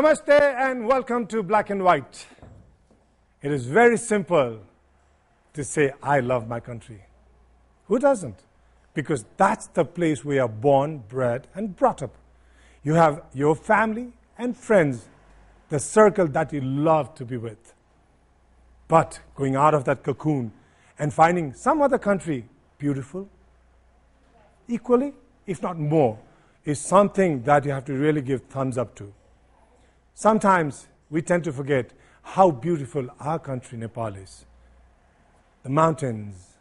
Namaste and welcome to Black and White. It is very simple to say, I love my country. Who doesn't? Because that's the place we are born, bred, and brought up. You have your family and friends, the circle that you love to be with. But going out of that cocoon and finding some other country beautiful, equally, if not more, is something that you have to really give thumbs up to. Sometimes we tend to forget how beautiful our country, Nepal, is. The mountains,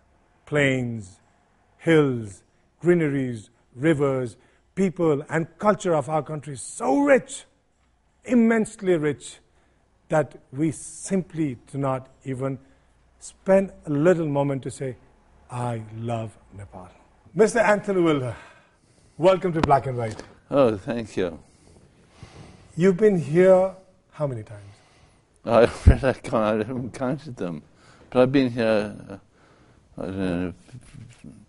plains, hills, greeneries, rivers, people, and culture of our country is so rich, immensely rich, that we simply do not even spend a little moment to say, I love Nepal. Mr. Anthony Wieler, welcome to Black and White. Oh, thank you. You've been here how many times? I haven't counted them. But I've been here, I don't know,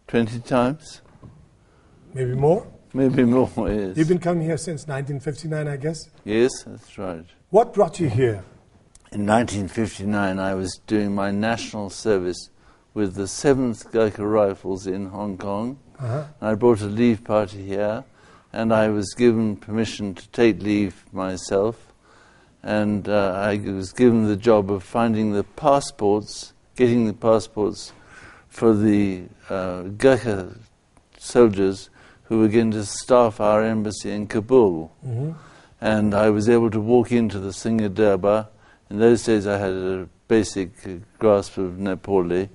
20 times? Maybe more? Maybe more, yes. You've been coming here since 1959, I guess? Yes, that's right. What brought you here? In 1959, I was doing my national service with the 7th Gurkha Rifles in Hong Kong. I brought a leave party here, and I was given permission to take leave myself, and I was given the job of finding the passports, getting the passports for the Gurkha soldiers who were going to staff our embassy in Kabul. And I was able to walk into the Singha Durbar. In those days I had a basic grasp of Nepali,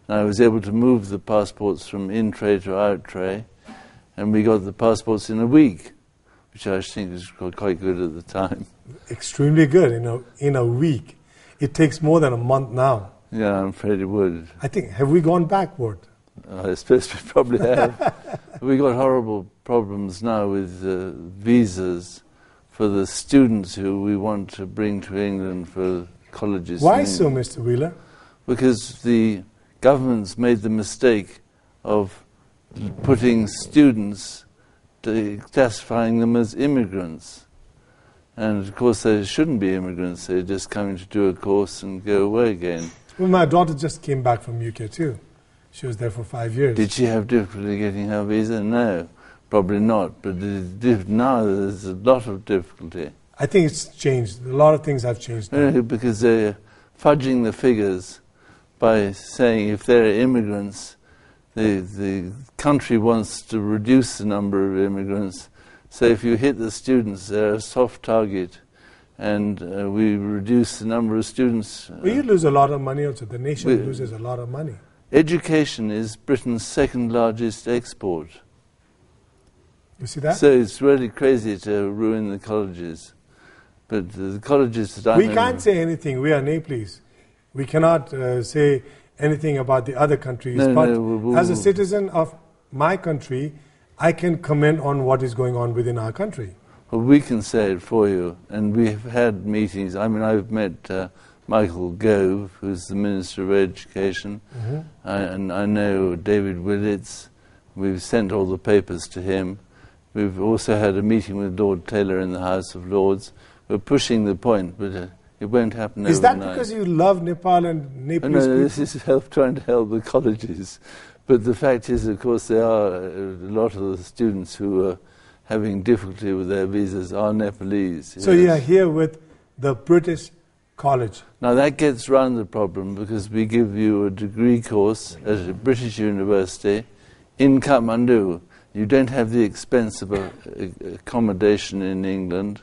and I was able to move the passports from in-tray to out-tray, and we got the passports in a week, which I think was quite good at the time. Extremely good, in a week. It takes more than a month now. Yeah, I'm afraid it would. I think, have we gone backward? I suppose we probably have. We got horrible problems now with visas for the students who we want to bring to England for colleges. Why so, Mr. Wieler? Because the government's made the mistake of putting students, classifying them as immigrants. And of course they shouldn't be immigrants, they're just coming to do a course and go away again. Well, my daughter just came back from UK too. She was there for 5 years. Did she have difficulty getting her visa? No, probably not. But now there's a lot of difficulty. I think it's changed. A lot of things have changed now. No, because they're fudging the figures by saying if they're immigrants, the country wants to reduce the number of immigrants. So if you hit the students, they're a soft target, and we reduce the number of students. Well, you lose a lot of money also. The nation loses a lot of money. Education is Britain's second largest export. You see that? So it's really crazy to ruin the colleges. But the colleges that We can't say anything. We are Nepalese. We cannot say anything about the other countries. As a citizen of my country, I can comment on what is going on within our country. Well, we can say it for you. And we've had meetings. I mean, I've met Michael Gove, who's the Minister of Education, and I know David Willits. We've sent all the papers to him. We've also had a meeting with Lord Taylor in the House of Lords. We're pushing the point, but it won't happen overnight. Is that because you love Nepal and Nepalese people? No, this is trying to help the colleges. But the fact is, of course, there are a lot of the students who are having difficulty with their visas are Nepalese. So you are here with the British College. Now that gets round the problem because we give you a degree course at a British university in Kathmandu. You don't have the expense of accommodation in England.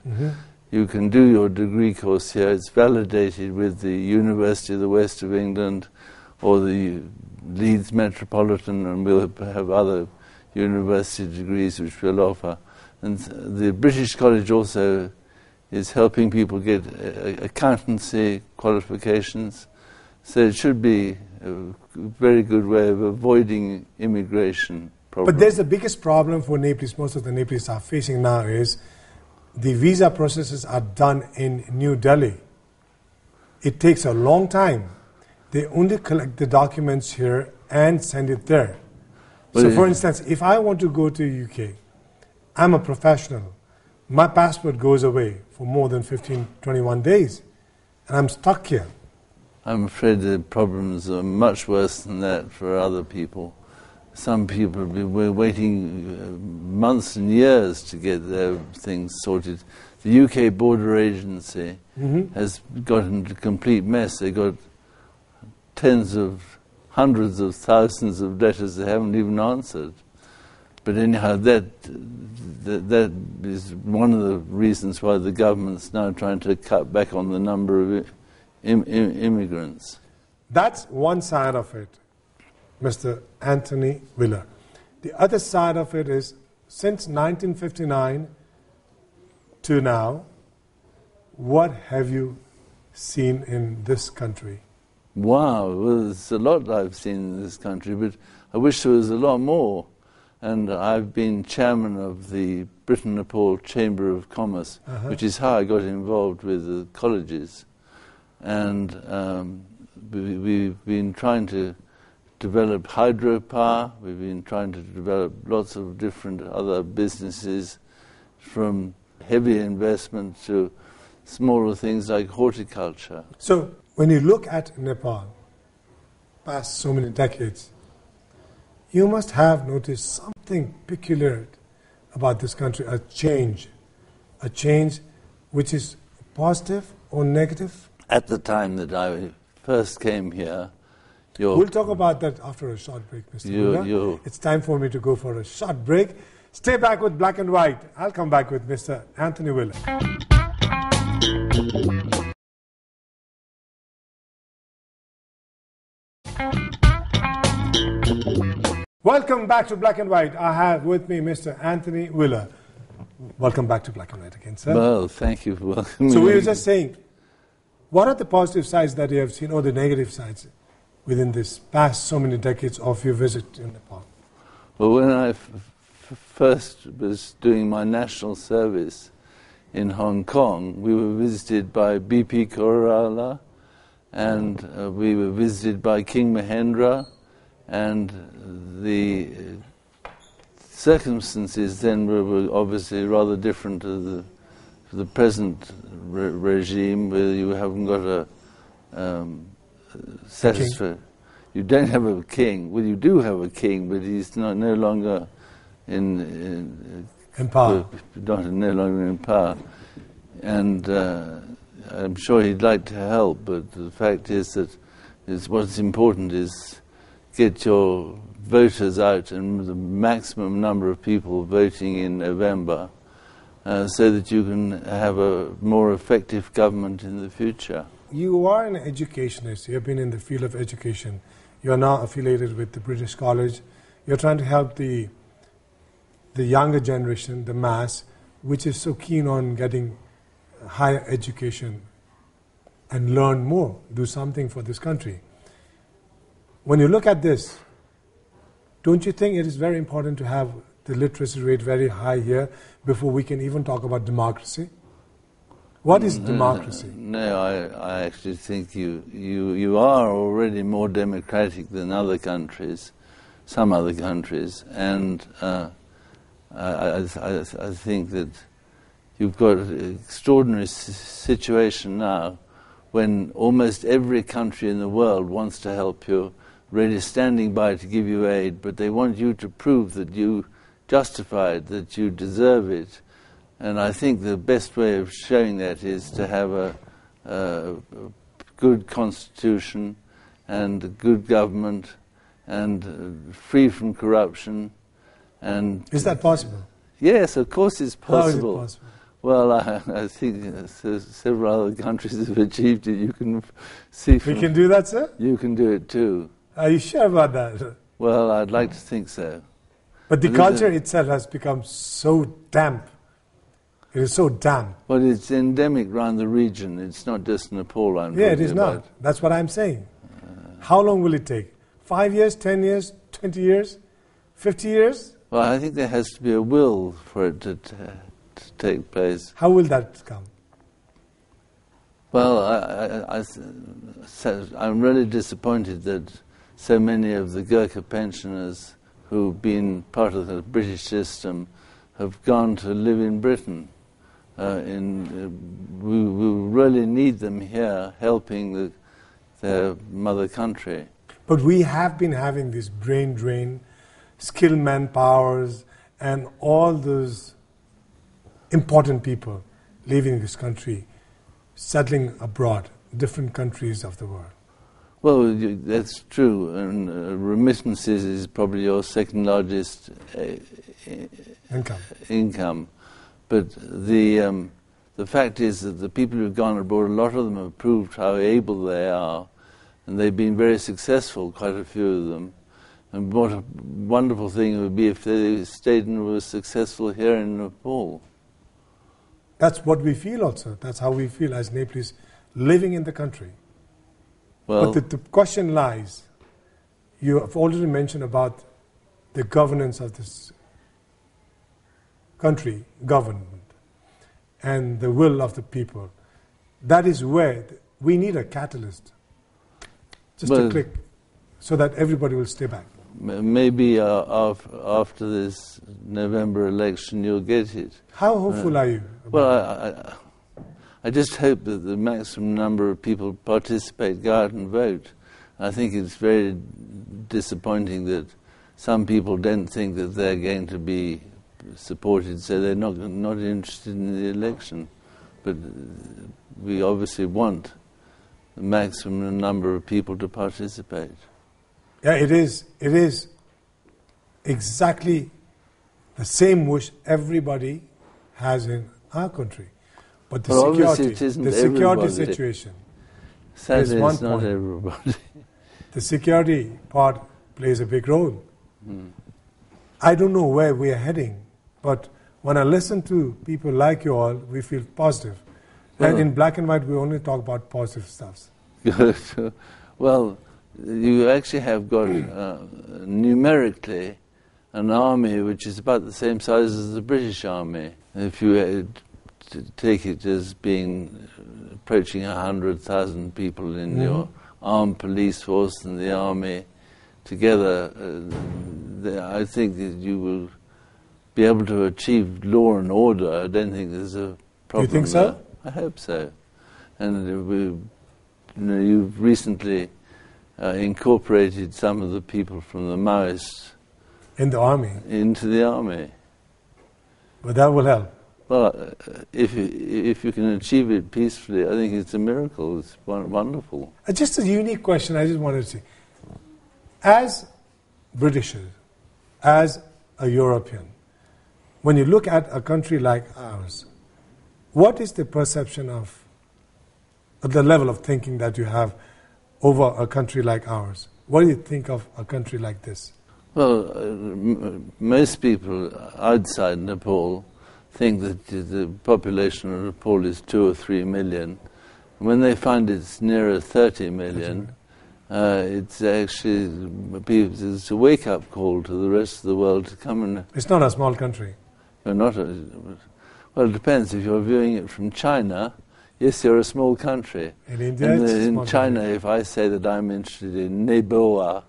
You can do your degree course here. It's validated with the University of the West of England or the Leeds Metropolitan, and we'll have other university degrees which we'll offer. And the British College also is helping people get accountancy qualifications. So it should be a very good way of avoiding immigration problems. But there's the biggest problem for Nepalese, most of the Nepalese are facing now is the visa processes are done in New Delhi. It takes a long time. They only collect the documents here and send it there. So for instance, if I want to go to UK, I'm a professional. My passport goes away for more than 15, 21 days, and I'm stuck here. I'm afraid the problems are much worse than that for other people. Some people were waiting months and years to get their things sorted. The UK Border Agency has got into a complete mess. They got hundreds of thousands of letters they haven't even answered. But anyhow, that is one of the reasons why the government's now trying to cut back on the number of immigrants. That's one side of it, Mr. Anthony Wieler. The other side of it is, since 1959 to now, what have you seen in this country? Wow, well, there's a lot I've seen in this country, but I wish there was a lot more. And I've been chairman of the Britain-Nepal Chamber of Commerce, which is how I got involved with the colleges. And we've been trying to develop hydropower. We've been trying to develop lots of different other businesses, from heavy investment to smaller things like horticulture. So when you look at Nepal, past so many decades, you must have noticed something peculiar about this country, a change which is positive or negative? At the time that I first came here, we'll talk about that after a short break, Mr. Wieler. It's time for me to go for a short break. Stay back with Black and White. I'll come back with Mr. Anthony Wieler. Welcome back to Black and White. I have with me Mr. Anthony Wieler. Welcome back to Black and White again, sir. Well, thank you for welcoming me. So we were just saying, what are the positive sides that you have seen, or the negative sides, within this past so many decades of your visit to Nepal? Well, when I first was doing my national service in Hong Kong, we were visited by B.P. Koirala, and we were visited by King Mahendra, and the circumstances then were obviously rather different to the present regime, where you haven't got a satisfactory. You don't have a king. Well, you do have a king, but he's no longer in power. No longer in power, and I'm sure he'd like to help. But the fact is that what's important is get your voters out and the maximum number of people voting in November, so that you can have a more effective government in the future. You are an educationist. You have been in the field of education. You are now affiliated with the British College. You're trying to help the younger generation, the mass, which is so keen on getting higher education and learn more, do something for this country. When you look at this, don't you think it is very important to have the literacy rate very high here before we can even talk about democracy? What is democracy? No, I actually think you are already more democratic than other countries, some other countries, and I think that you've got an extraordinary situation now when almost every country in the world wants to help you, really standing by to give you aid, but they want you to prove that you justify it, that you deserve it. And I think the best way of showing that is to have a good constitution and a good government and free from corruption. And is that possible? Yes, of course it's possible. How is it possible? Well, I think several other countries have achieved it. You can see. We can do that, sir? You can do it too. Are you sure about that? Well, I'd like to think so. But the culture itself has become so damp. It is so damp. Well, it's endemic around the region. It's not just Nepal I'm talking about. Yeah, it is not. That's what I'm saying. How long will it take? 5 years, 10 years, 20 years, 50 years? Well, I think there has to be a will for it to take place. How will that come? Well, I'm really disappointed that so many of the Gurkha pensioners who've been part of the British system have gone to live in Britain. we really need them here helping their mother country. But we have been having this brain drain, skilled manpowers, and all those important people leaving this country, settling abroad, different countries of the world. Well, that's true, and remittances is probably your second largest income. But the fact is that the people who've gone abroad, a lot of them have proved how able they are, and they've been very successful, quite a few of them. And what a wonderful thing it would be if they stayed and were successful here in Nepal. That's what we feel also. That's how we feel as Nepalese living in the country. Well, but the question lies, you have already mentioned about the governance of this country, government, and the will of the people. That is where we need a catalyst, just a click, so that everybody will stay back. Maybe after this November election you'll get it. How hopeful are you? Well, I just hope that the maximum number of people participate, go out and vote. I think it's very disappointing that some people don't think that they're going to be supported, so they're not interested in the election. But we obviously want the maximum number of people to participate. Yeah, it is exactly the same wish everybody has in our country. But the security situation Sadly, is one it's not point. Everybody. The security part plays a big role. I don't know where we are heading, but when I listen to people like you all, we feel positive. And in Black and White, we only talk about positive stuff. Well, you actually have got numerically an army which is about the same size as the British Army. If you take it as being approaching 100,000 people in your armed police force and the army together, I think that you will be able to achieve law and order. I don't think there's a problem. You think so? There. I hope so. And you've recently incorporated some of the people from the Maoists in the army into the army. But that will help. Well, if you can achieve it peacefully, I think it's a miracle. It's wonderful. Just a unique question I just wanted to say. As Britishers, as a European, when you look at a country like ours, what is the perception of the level of thinking that you have over a country like ours? What do you think of a country like this? Well, most people outside Nepal think that the population of Nepal is 2 or 3 million. When they find it's nearer 30 million, it's actually it's a wake-up call to the rest of the world to come and... It's not a small country. Well, it depends. If you're viewing it from China, yes, you're a small country. In India, it's a small in China, country. if I say that I'm interested in Neighbour,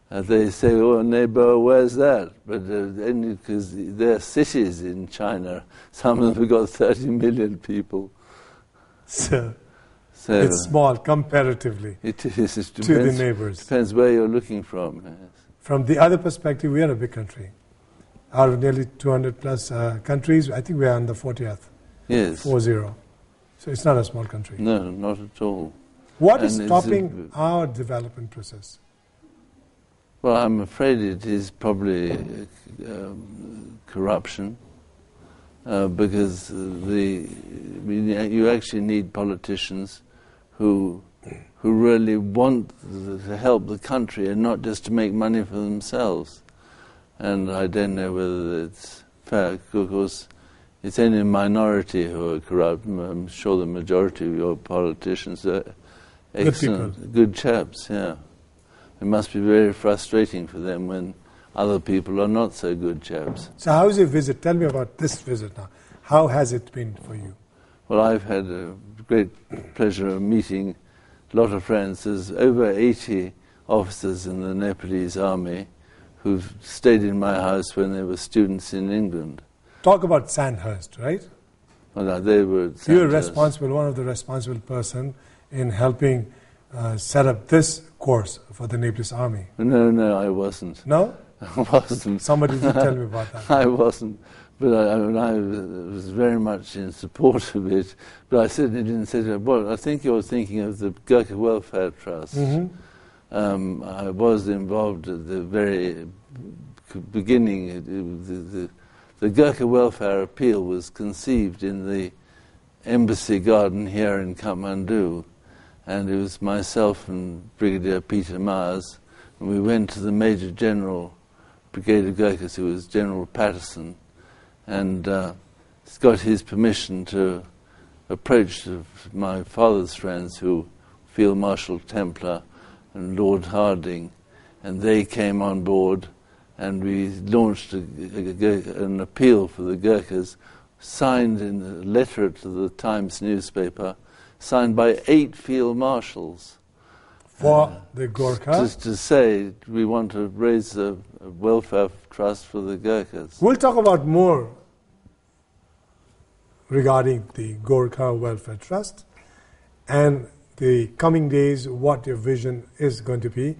they say, oh, Neighbour, where's that? But only because there are cities in China. Some of them have got 30 million people. So it's small comparatively it is, to the neighbors. Depends where you're looking from. Yes. From the other perspective, we are a big country. Out of nearly 200 plus countries, I think we are on the 40th. Yes. 40. So it's not a small country. No, not at all. What is stopping our development process? Well, I'm afraid it is probably corruption, because you actually need politicians who really want to help the country and not just to make money for themselves. And I don't know whether it's fair, because it's only a minority who are corrupt. I'm sure the majority of your politicians are excellent, good chaps, yeah. It must be very frustrating for them when other people are not so good chaps. So how is your visit? Tell me about this visit now. How has it been for you? Well, I've had a great pleasure of meeting a lot of friends. There's over 80 officers in the Nepalese army who've stayed in my house when they were students in England. Talk about Sandhurst, right? Well, they were. You were responsible, one of the responsible person in helping set up this course for the Nepalese army. No, I wasn't. No? I wasn't. Somebody did tell me about that. I wasn't. But I was very much in support of it. But I certainly didn't say to her, well, I think you're thinking of the Gurkha Welfare Trust. Mm-hmm. I was involved at the very beginning. The Gurkha Welfare Appeal was conceived in the embassy garden here in Kathmandu. And it was myself and Brigadier Peter Myers. And we went to the Major General, Brigade of Gurkhas, who was General Patterson, and got his permission to approach my father's friends, who Field Marshal Templar and Lord Harding, and they came on board, and we launched an appeal for the Gurkhas, signed in a letter to the Times newspaper, signed by 8 field marshals. For the Gurkha? Just to say we want to raise a welfare trust for the Gurkhas. We'll talk about more regarding the Gurkha Welfare Trust and the coming days, what your vision is going to be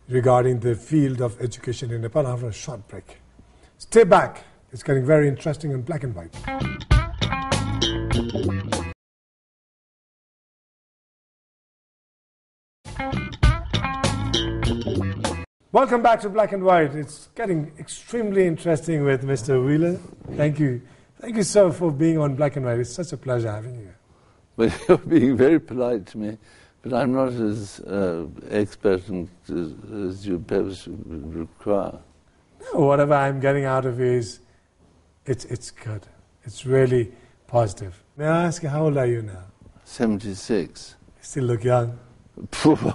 regarding the field of education in Nepal after a short break. Stay back. It's getting very interesting in Black and White. Welcome back to Black and White. It's getting extremely interesting with Mr. Wieler. Thank you. Thank you, sir, for being on Black and White. It's such a pleasure having you. Well, you're being very polite to me, but I'm not as expert as you perhaps would require. No, whatever I'm getting out of it is, it's good. It's really positive. May I ask you, how old are you now? 76. You still look young.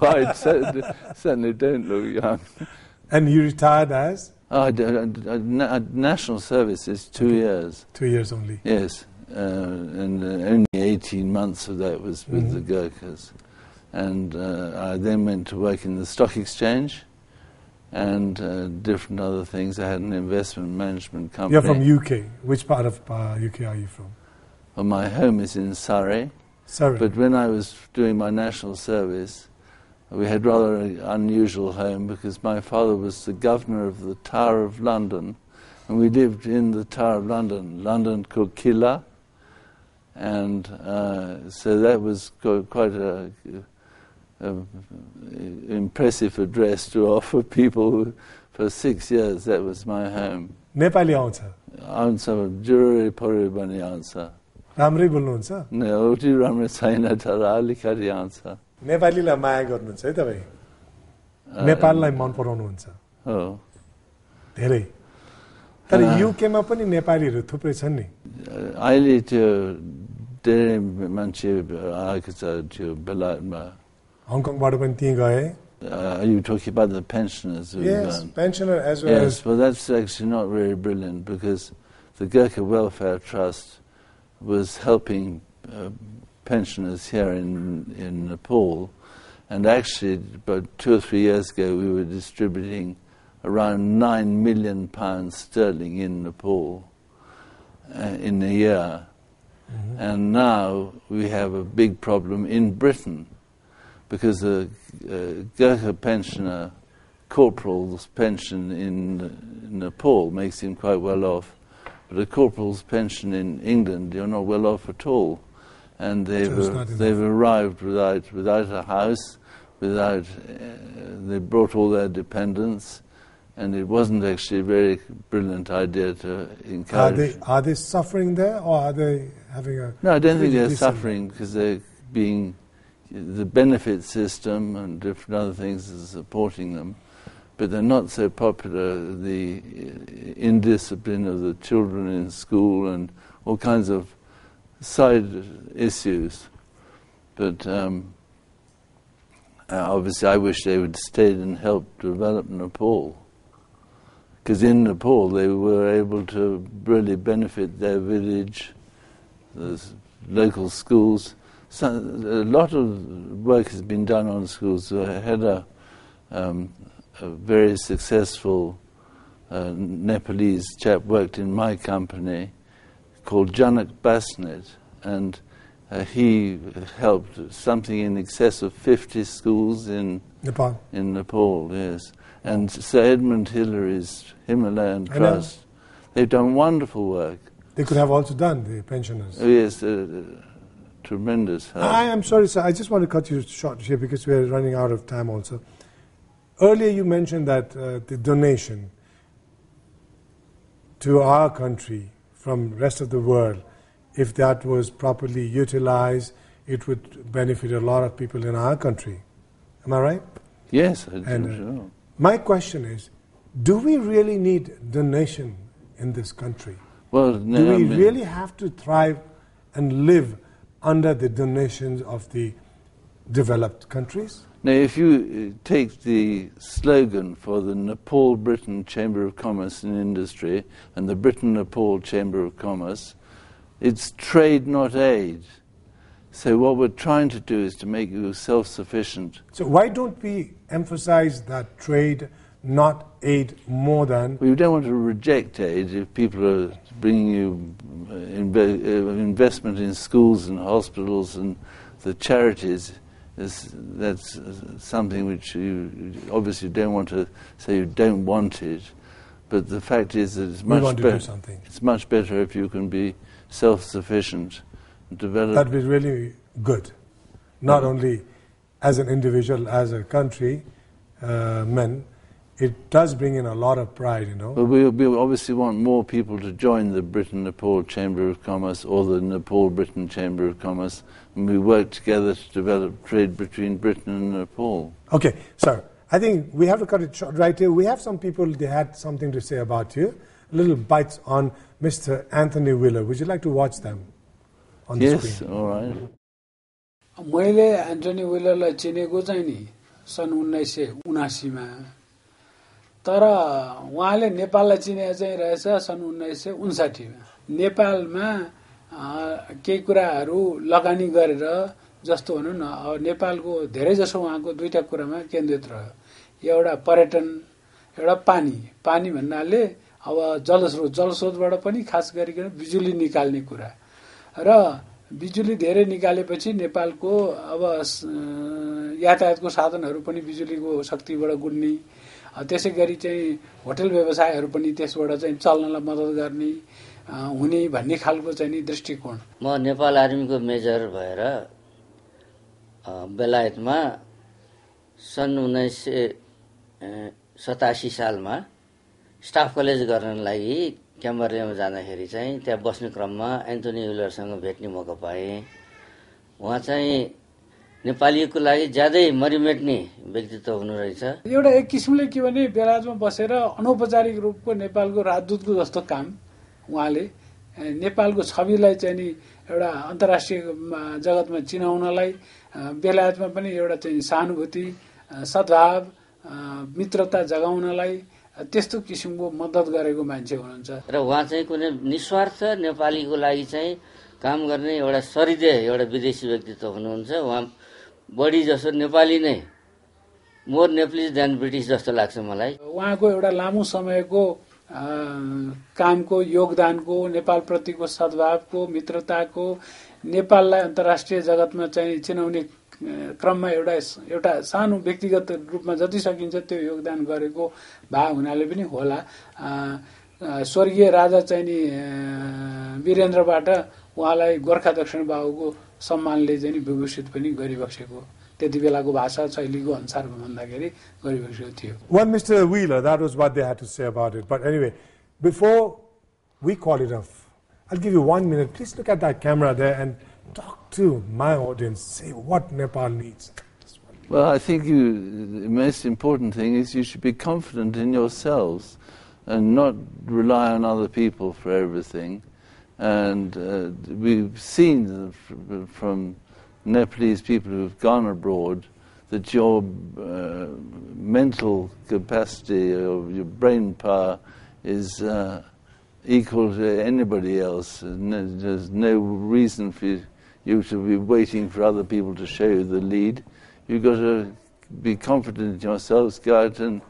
I certainly don't look young. And you retired as? National service is 2 years. 2 years only. Yes, and only 18 months of that was with the Gurkhas. And I then went to work in the stock exchange and different other things. I had an investment management company. You're from UK. Which part of UK are you from? Well, my home is in Surrey. Surrey. But when I was doing my national service, we had rather an unusual home because my father was the governor of the Tower of London, and we lived in the Tower of London, London Kokila, and so that was quite a impressive address to offer people. For 6 years, that was my home. Nepali आउँछ? आउँछ, जुरुरी पऱ्यो भने आउँछ. राम्रै बोल्नुहुन्छ? एउटै राम्रो छैन तर अलिकति आउँछ. नेपालीलाई माया गर्नुहुन्छ है तपाईँ? नेपाललाई मन पराउनुहुन्छ? हो. धेरै. तर युकेमा पनि नेपालीहरू थुप्रै छन् नि. अहिले त्यो धेरै मान्छे आएको छ त्यो बेलायतमा. हङकङबाट पनि त्यहीँ गए? Are you talking about the pensioners who Yes, gone? pensioner as well Yes, as... well that's actually not very brilliant because the Gurkha Welfare Trust was helping pensioners here in Nepal, and actually about 2 or 3 years ago we were distributing around £9 million sterling in Nepal in a year. And now we have a big problem in Britain because a Gurkha pensioner, corporal's pension in Nepal makes him quite well off. But a corporal's pension in England, you're not well off at all. And they've arrived without a house, they brought all their dependents, and it wasn't actually a very brilliant idea to encourage. Are they suffering there, or are they having a... No, I don't think they're suffering because they're being... The benefit system and different other things are supporting them. But they're not so popular, the indiscipline of the children in school and all kinds of side issues. But obviously I wish they would have stayed and helped develop Nepal. Because in Nepal they were able to really benefit their village, the local schools. So a lot of work has been done on schools. So I had a very successful Nepalese chap worked in my company called Janak Basnet, and he helped something in excess of 50 schools in Nepal. In Nepal, yes. And Sir Edmund Hillary's Himalayan Trust, they've done wonderful work. They could have also done, the pensioners. Oh, yes, tremendous help. I am sorry, sir. I just want to cut you short here because we are running out of time also. Earlier you mentioned that the donation to our country from the rest of the world, if that was properly utilized, it would benefit a lot of people in our country. Am I right? Yes, I think so. My question is, do we really need donation in this country? Well, do we really have to thrive and live under the donations of the developed countries? Now, if you take the slogan for the Nepal-Britain Chamber of Commerce and Industry and the Britain-Nepal Chamber of Commerce, it's trade, not aid. So what we're trying to do is to make you self-sufficient. So why don't we emphasize that trade, not aid, more than... We don't want to reject aid if people are bringing you investment in schools and hospitals and the charities. That's something which you obviously don't want to say you don't want it, but the fact is that it's much better. It's much better if you can be self-sufficient and develop. That would be really good, not only as an individual, as a country, men. It does bring in a lot of pride, you know. But we obviously want more people to join the Britain-Nepal Chamber of Commerce or the Nepal-Britain Chamber of Commerce, and we work together to develop trade between Britain and Nepal. Okay, so I think we have to cut it short right here. We have some people, they had something to say about you. Little bites on Mr. Anthony Wieler. Would you like to watch them on the screen? Yes, all right. मैले Antony विलरलाई चिनेको चाहिँ नि सन् 1979 मा तर उहाँले नेपाललाई चिने चाहिँ रहेछ सन् 1959 मा नेपालमा केही कुराहरू लगानी गरेर जस्तो भनौं न अब नेपालको धेरै जसो उहाँको दुईटा कुरामा केन्द्रित रह्यो एउटा पर्यटन एउटा पानी भन्नाले अब जलस्रोतबाट पनि खास गरिकन बिजुली निकाल्ने कुरा र बिजुली धेरै निकालेपछि नेपालको अब यातायातको साधनहरू पनि बिजुलीको शक्तिबाट गुड्ने त्यसैगरी चाहिँ होटल व्यवसायहरू पनि त्यसबाट चाहिँ चल्नलाई मद्दत गर्ने हुने भन्ने खालको चाहिँ नि दृष्टिकोण म नेपाल आर्मीको मेजर भएर बेलायतमा सन् 1987 सालमा स्टाफ कलेज गर्न लागि क्याम्बरलेमा जाँदाखेरि चाहिँ त्यहाँ बस्ने क्रममा एन्टनी विलरसँग भेट्ने मौका पाएँ। उहाँ चाहिँ नेपालीको लागि ज्यादै मरिमेट्ने व्यक्तित्व हुनु रहेछ। एउटा एक किसिमले के भने बेलायतमा बसेर अनौपचारिक रूपको नेपालको राजदूतको जस्तो काम उहाँले नेपालको छविलाई चाहिँ नि एउटा अन्तर्राष्ट्रिय जगतमा चिनाउनलाई बेलायतमा पनि एउटा चाहिँ सहानुभूति सद्भाव मित्रता जगाउनलाई त्यस्तो किसिमको मद्दत गरेको मान्छे हुनुहुन्छ र उहाँ चाहिँ कुनै निस्वार्थ नेपालीको लागि चाहिँ काम गर्ने एउटा सरिदे एउटा विदेशी व्यक्तित्व हुनुहुन्छ। उहाँ बढी जसो नेपाली नै मोर नेप्लिज देन ब्रिटिश जस्तो लाग्छ मलाई। उहाँको एउटा लामो समयको कामको योगदानको नेपालप्रतिको सद्भावको मित्रताको नेपाललाई अन्तर्राष्ट्रिय जगतमा चाहिँ चिनाउने क्रममा एउटा सानो व्यक्तिगत रूपमा जति सकिन्छ त्यो योगदान गरेको भए हुनाले पनि होला। स्वर्गीय राजा चाहिँ नि वीरेन्द्रबाट उहाँलाई गोर्खा दक्षिण बाहुको सम्मानले चाहिँ विभूषित पनि गरिबक्सेको त्यति बेलाको भाषा शैलीको अनुसार भन्दाखेरि गरिबक्सेको थियो। Well, Mr. Wieler, that was what they had to say about it. But anyway, before we call it off, I'll give you 1 minute. Please look at that camera there and talk to my audience. Say what Nepal needs. Well, I think the most important thing is you should be confident in yourselves and not rely on other people for everything. And we've seen from Nepalese people who've gone abroad that your mental capacity or your brain power is equal to anybody else. There's no reason for you to be waiting for other people to show you the lead. You've got to be confident in yourselves, go out and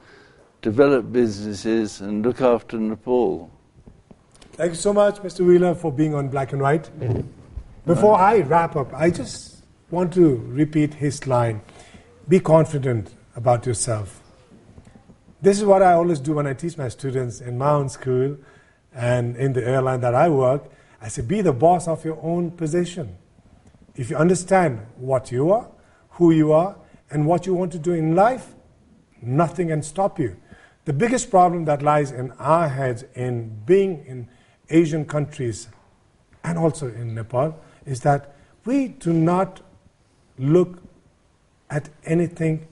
develop businesses and look after Nepal. Thank you so much, Mr. Wieler, for being on Black and White. Before I wrap up, I just want to repeat his line. Be confident about yourself. This is what I always do when I teach my students in my own school and in the airline that I work. I say, be the boss of your own position. If you understand what you are, who you are, and what you want to do in life, nothing can stop you. The biggest problem that lies in our heads in being in Asian countries and also in Nepal is that we do not look at anything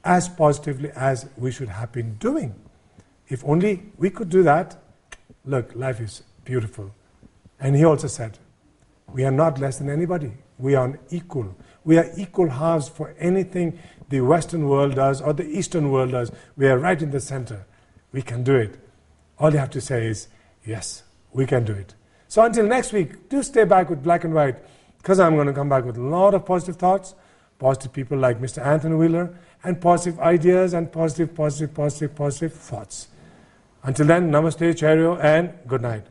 as positively as we should have been doing. If only we could do that, look, life is beautiful. And he also said, we are not less than anybody. We are equal. We are equal halves for anything the Western world does or the Eastern world does. We are right in the center. We can do it. All you have to say is, yes, we can do it. So until next week, do stay back with Black and White, because I'm going to come back with a lot of positive thoughts, positive people like Mr. Anthony Wieler, and positive ideas and positive thoughts. Until then, namaste, cheerio, and good night.